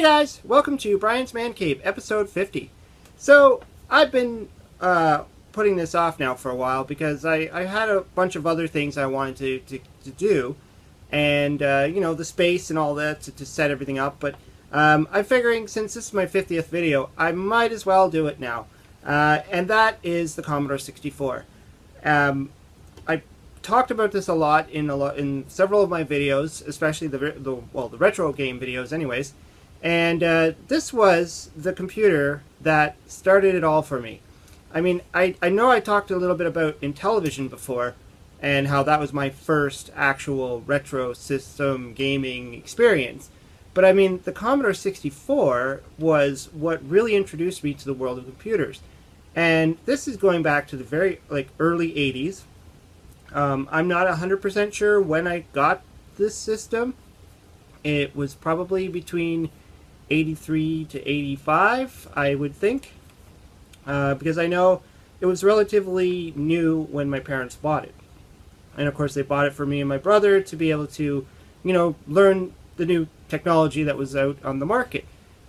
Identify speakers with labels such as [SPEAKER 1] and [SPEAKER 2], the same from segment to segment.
[SPEAKER 1] guys, welcome to Brian's Man Cave, episode 50. So, I've been putting this off now for a while because I had a bunch of other things I wanted to do. And, you know, the space and all that to set everything up. But I'm figuring since this is my 50th video, I might as well do it now. And that is the Commodore 64. I talked about this a lot in several of my videos, especially the retro game videos anyways. And this was the computer that started it all for me. I mean, I know I talked a little bit about Intellivision before, and how that was my first actual retro system gaming experience. But I mean, the Commodore 64 was what really introduced me to the world of computers. And this is going back to the very early 80s. I'm not 100% sure when I got this system. It was probably between 83 to 85, I would think. Because I know it was relatively new when my parents bought it. And of course they bought it for me and my brother to be able to, you know, learn the new technology that was out on the market.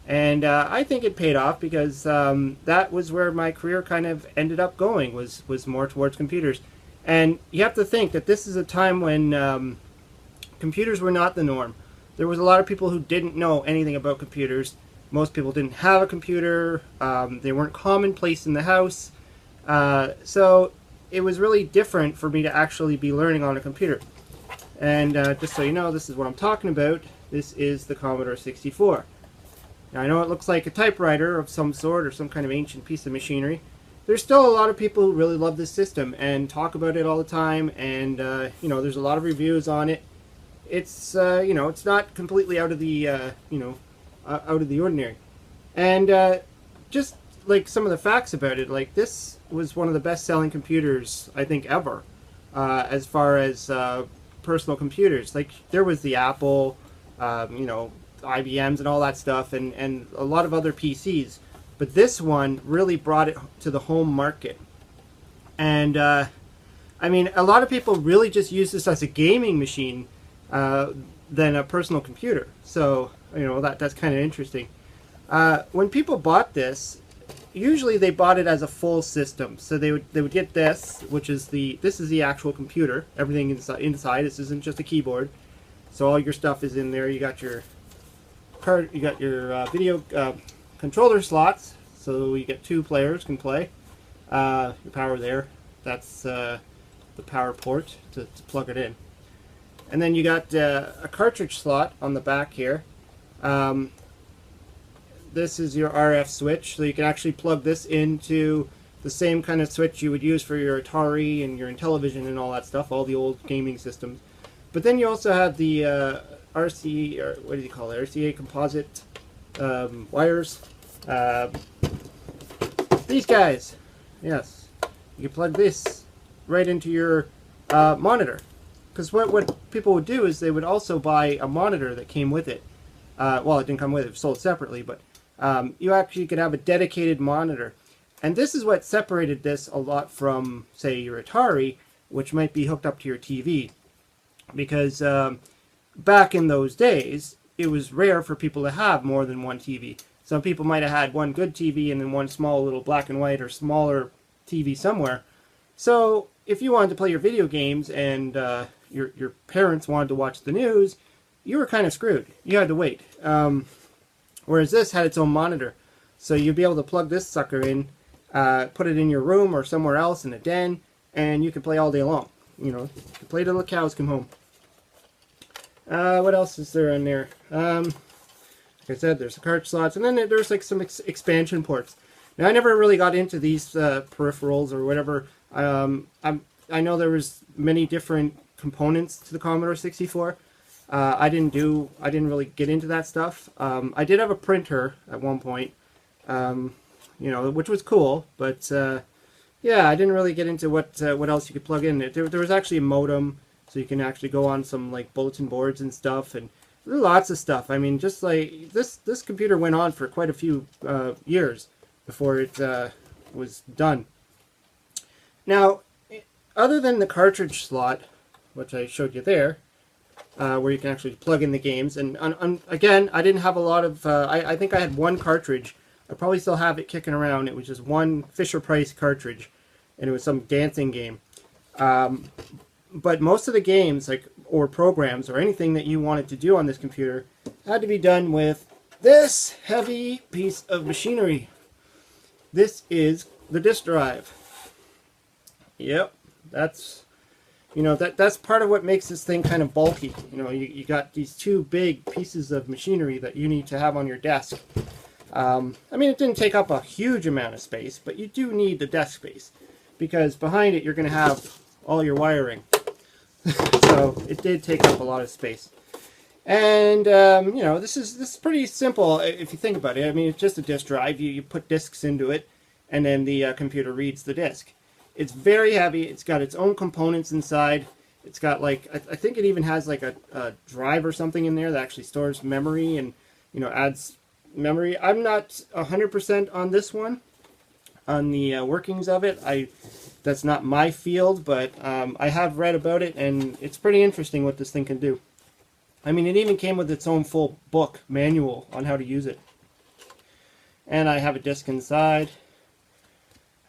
[SPEAKER 1] And I think it paid off because that was where my career kind of ended up going, was more towards computers. And you have to think that this is a time when computers were not the norm. There was a lot of people who didn't know anything about computers. Most people didn't have a computer. They weren't commonplace in the house. So it was really different for me to actually be learning on a computer. And just so you know, this is what I'm talking about. This is the Commodore 64. Now I know it looks like a typewriter of some sort or some kind of ancient piece of machinery. There's still a lot of people who really love this system and talk about it all the time, and you know, there's a lot of reviews on it. It's you know, it's not completely out of the out of the ordinary. And just like some of the facts about it, like this was one of the best-selling computers I think ever, as far as personal computers. Like there was the Apple, you know, IBMs and all that stuff, and a lot of other PCs. But this one really brought it to the home market. And I mean, a lot of people really just use this as a gaming machine than a personal computer. So, you know, that's kind of interesting. When people bought this, usually they bought it as a full system. So they would get this, which is this is the actual computer. Everything inside. This isn't just a keyboard. So all your stuff is in there. You got your video controller slots, so you get two players can play. Your power there. That's the power port to plug it in. And then you got a cartridge slot on the back here. This is your RF switch, so you can actually plug this into the same kind of switch you would use for your Atari and your Intellivision and all that stuff, all the old gaming systems. But then you also have the RC, or what do you call it, RCA composite wires. These guys, yes, you can plug this right into your monitor. Because what people would do is they would also buy a monitor that came with it. Well, it didn't come with it, it was sold separately, but you actually could have a dedicated monitor. And this is what separated this a lot from, say, your Atari, which might be hooked up to your TV. Because back in those days, it was rare for people to have more than one TV. Some people might have had one good TV and then one small little black and white or smaller TV somewhere. So if you wanted to play your video games and your parents wanted to watch the news, you were kind of screwed. You had to wait. Whereas this had its own monitor. So you'd be able to plug this sucker in, put it in your room or somewhere else in a den, and you could play all day long. You know, you could play till the cows come home. What else is there in there? Like I said, there's the cartridge slots, and then there's like some expansion ports. Now, I never really got into these peripherals or whatever. I know there was many different components to the Commodore 64. I didn't really get into that stuff. I did have a printer at one point, you know, which was cool, but yeah, I didn't really get into what else you could plug in. There was actually a modem, so you can actually go on some like bulletin boards and stuff, and there were lots of stuff. I mean, just like this computer went on for quite a few years before it was done. Now, other than the cartridge slot, which I showed you there, where you can actually plug in the games. And again, I didn't have a lot of. I think I had one cartridge. I probably still have it kicking around. It was just one Fisher-Price cartridge, and it was some dancing game. But most of the games, or programs, or anything that you wanted to do on this computer, had to be done with this heavy piece of machinery. This is the disk drive. Yep, that's that's part of what makes this thing kind of bulky. You got these two big pieces of machinery that you need to have on your desk. I mean, it didn't take up a huge amount of space, but you do need the desk space, because behind it you're going to have all your wiring. So it did take up a lot of space. And this is pretty simple if you think about it. I mean, it's just a disk drive. You put disks into it, and then the computer reads the disk. It's very heavy. It's got its own components inside. It's got I think it even has like a drive or something in there that actually stores memory and adds memory. I'm not 100% on this one, on the workings of it. That's not my field, but I have read about it, and it's pretty interesting what this thing can do. I mean, it even came with its own full book manual on how to use it. And I have a disk inside.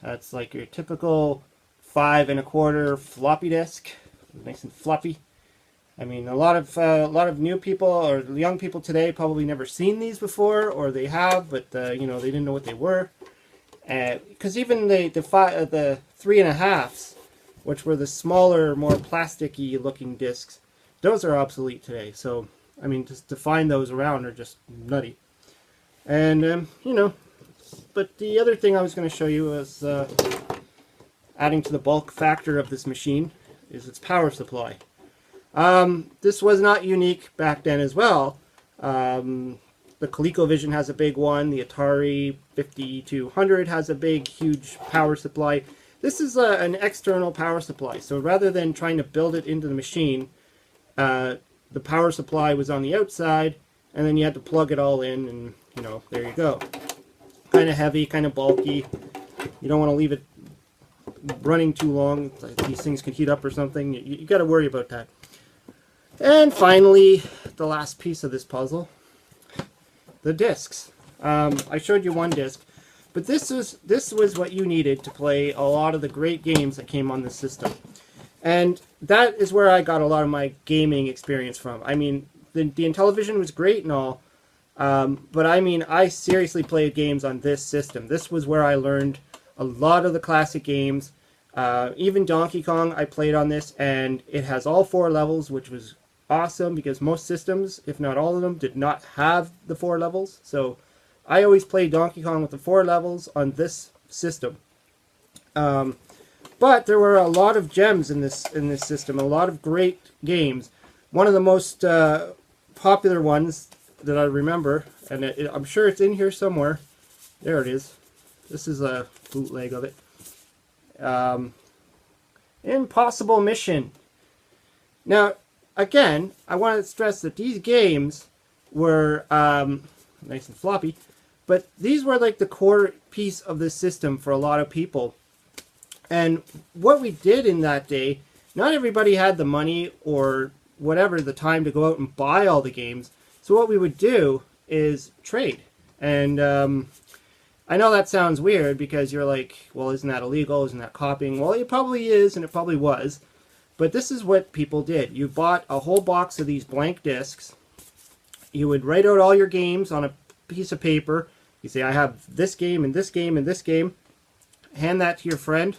[SPEAKER 1] That's like your typical 5 1/4 floppy disk, nice and fluffy. I mean, a lot of new people or young people today probably never seen these before, or they have, but they didn't know what they were. Because even the 3.5s, which were the smaller, more plasticky looking discs, those are obsolete today. So I mean, just to find those around are just nutty. And but the other thing I was going to show you is adding to the bulk factor of this machine is its power supply. This was not unique back then as well. The ColecoVision has a big one. The Atari 5200 has a big, huge power supply. This is an external power supply. So rather than trying to build it into the machine, the power supply was on the outside, and then you had to plug it all in, and there you go. Kind of heavy, kind of bulky. You don't want to leave it running too long. These things can heat up or something. You got to worry about that. And finally, the last piece of this puzzle, the discs. I showed you one disc, but this was what you needed to play a lot of the great games that came on this system. And that is where I got a lot of my gaming experience from. I mean, the Intellivision was great and all, but I mean, I seriously played games on this system. This was where I learned a lot of the classic games. Even Donkey Kong I played on this, and it has all 4 levels, which was awesome because most systems, if not all of them, did not have the 4 levels. So I always played Donkey Kong with the 4 levels on this system. But there were a lot of gems in this system, a lot of great games. One of the most popular ones that I remember, and I'm sure it's in here somewhere. There it is. This is a bootleg of it. Impossible Mission. Now, again, I want to stress that these games were nice and floppy, but these were like the core piece of the system for a lot of people. And what we did in that day, not everybody had the money or whatever, the time to go out and buy all the games. So what we would do is trade. And I know that sounds weird because you're like, well, isn't that illegal? Isn't that copying? Well, it probably is, and it probably was. But this is what people did. You bought a whole box of these blank discs. You would write out all your games on a piece of paper. You say, I have this game and this game and this game. Hand that to your friend.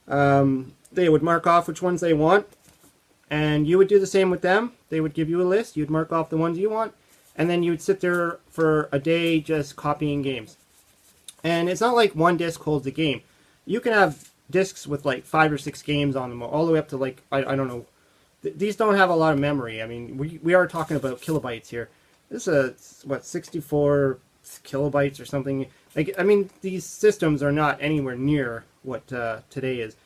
[SPEAKER 1] They would mark off which ones they want. And you would do the same with them. They would give you a list. You'd mark off the ones you want. And then you would sit there for a day just copying games. And it's not like one disc holds a game. You can have discs with like 5 or 6 games on them, all the way up to like, I don't know. These don't have a lot of memory. I mean, we are talking about kilobytes here. This is what, 64 kilobytes or something. Like, I mean, these systems are not anywhere near what today is.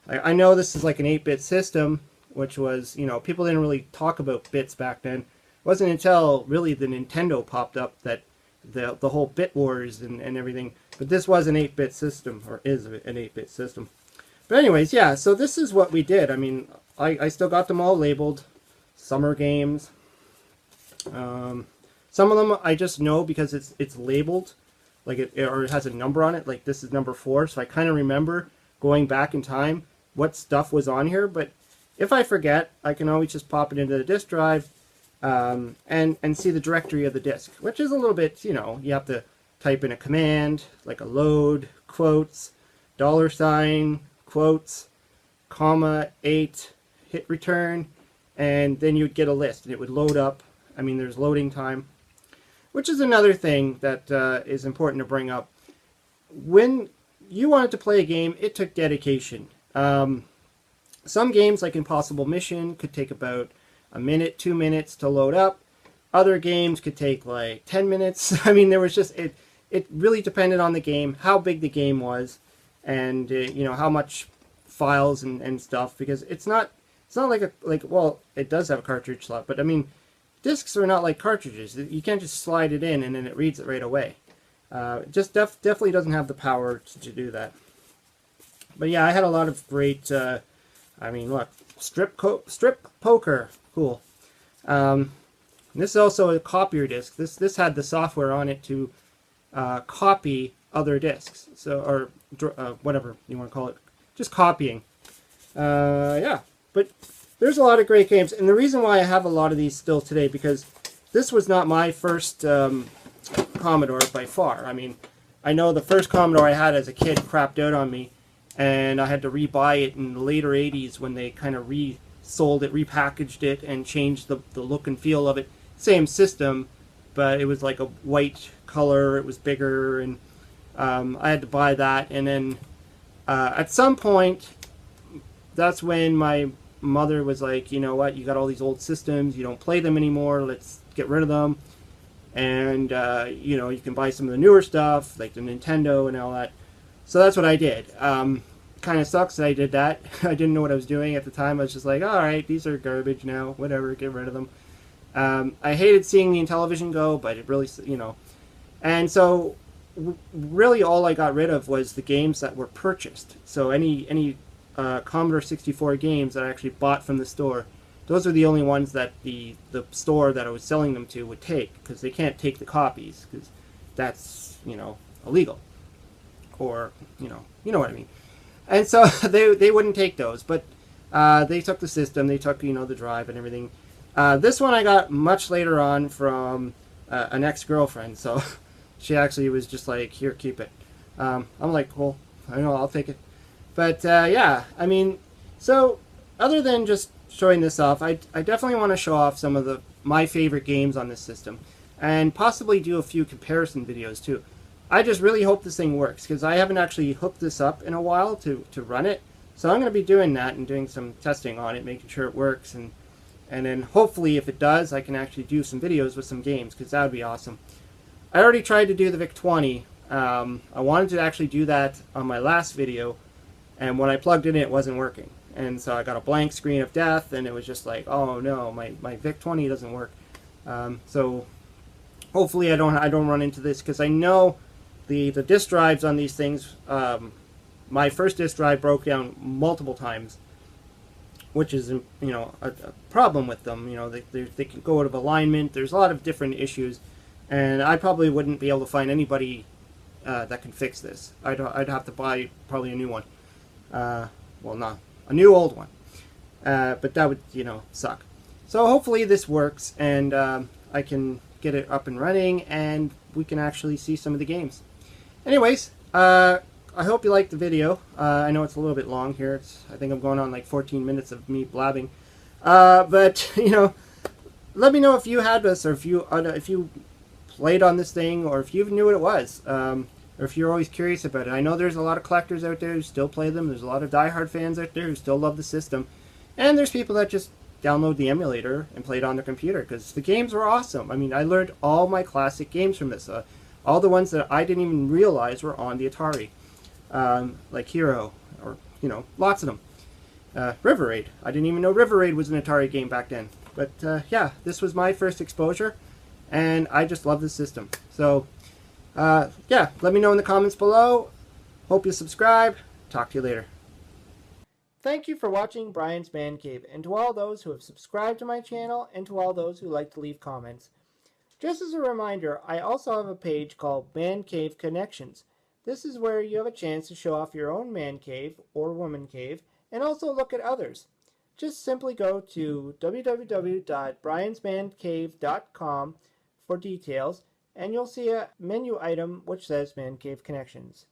[SPEAKER 1] I know this is like an 8-bit system, which was, people didn't really talk about bits back then. It wasn't until really the Nintendo popped up that the whole bit wars and everything. But this was an 8-bit system, or is an 8-bit system. But anyways, yeah, so this is what we did. I mean, I still got them all labeled. summer games. Some of them I just know because it's labeled, like or it has a number on it, like this is number 4, so I kind of remember going back in time what stuff was on here. But if I forget, I can always just pop it into the disk drive and see the directory of the disk, which is a little bit, you have to type in a command, like a load, quotes, $, quotes, comma, 8, hit return, and then you'd get a list, and it would load up. I mean, there's loading time, which is another thing that is important to bring up. When you wanted to play a game, it took dedication. Some games, like Impossible Mission, could take about a minute, 2 minutes to load up. Other games could take like 10 minutes. I mean, there was just, it really depended on the game, how big the game was, and how much files and stuff, because it's not like well, it does have a cartridge slot, but I mean, discs are not like cartridges. You can't just slide it in and then it reads it right away. It just definitely doesn't have the power to do that. But yeah, I had a lot of great, I mean, look, strip poker, cool. This is also a copier disc. This had the software on it to copy other discs, so, or whatever you want to call it, just copying. Yeah, but there's a lot of great games, and the reason why I have a lot of these still today, because this was not my first Commodore by far. I mean, I know the first Commodore I had as a kid crapped out on me, and I had to rebuy it in the later 80s when they kind of resold it, repackaged it, and changed the look and feel of it. Same system, but it was like a white color, it was bigger, and I had to buy that. And then at some point, that's when my mother was like, you know what, you got all these old systems, you don't play them anymore, let's get rid of them. And, you can buy some of the newer stuff, like the Nintendo and all that. So that's what I did. Kind of sucks that I did that. I didn't know what I was doing at the time. I was just like, all right, these are garbage now, whatever, get rid of them. I hated seeing the Intellivision go, but it really, And so, really all I got rid of was the games that were purchased. So any Commodore 64 games that I actually bought from the store, those are the only ones that the store that I was selling them to would take, because they can't take the copies, because that's, illegal. Or, you know what I mean. And so they wouldn't take those, but they took the system, they took, the drive and everything. This one I got much later on from an ex-girlfriend, so she actually was just like, here, keep it. I'm like, cool, I know, I'll take it. But yeah, I mean, so other than just showing this off, I definitely want to show off some of my favorite games on this system, and possibly do a few comparison videos too. I just really hope this thing works, because I haven't actually hooked this up in a while to run it. So I'm going to be doing that and doing some testing on it, making sure it works, and then hopefully if it does, I can actually do some videos with some games, because that would be awesome. I already tried to do the VIC-20. I wanted to actually do that on my last video, and when I plugged it in, it wasn't working. And so I got a blank screen of death, and it was just like, oh no, my VIC-20 doesn't work. So hopefully I don't run into this, because I know the disk drives on these things, my first disk drive broke down multiple times, which is a problem with them. They can go out of alignment. There's a lot of different issues, and I probably wouldn't be able to find anybody that can fix this. I'd have to buy probably a new one. Well, not a new old one, but that would suck. So hopefully this works, and I can get it up and running, and we can actually see some of the games. Anyways, I hope you liked the video. I know it's a little bit long here. I think I'm going on like 14 minutes of me blabbing. But let me know if you had this, or if you played on this thing, or if you even knew what it was, or if you're always curious about it. I know there's a lot of collectors out there who still play them. There's a lot of diehard fans out there who still love the system, and there's people that just download the emulator and play it on their computer, because the games were awesome. I mean, I learned all my classic games from this. All the ones that I didn't even realize were on the Atari, like Hero, or lots of them. River Raid. I didn't even know River Raid was an Atari game back then. But yeah, this was my first exposure, and I just love the system. So yeah, let me know in the comments below. Hope you subscribe. Talk to you later. thank you for watching Brian's Man Cave, and to all those who have subscribed to my channel, and to all those who like to leave comments. Just as a reminder, I also have a page called Man Cave Connections. This is where you have a chance to show off your own man cave or woman cave, and also look at others. Just simply go to www.briansmancave.com for details, and you'll see a menu item which says Man Cave Connections.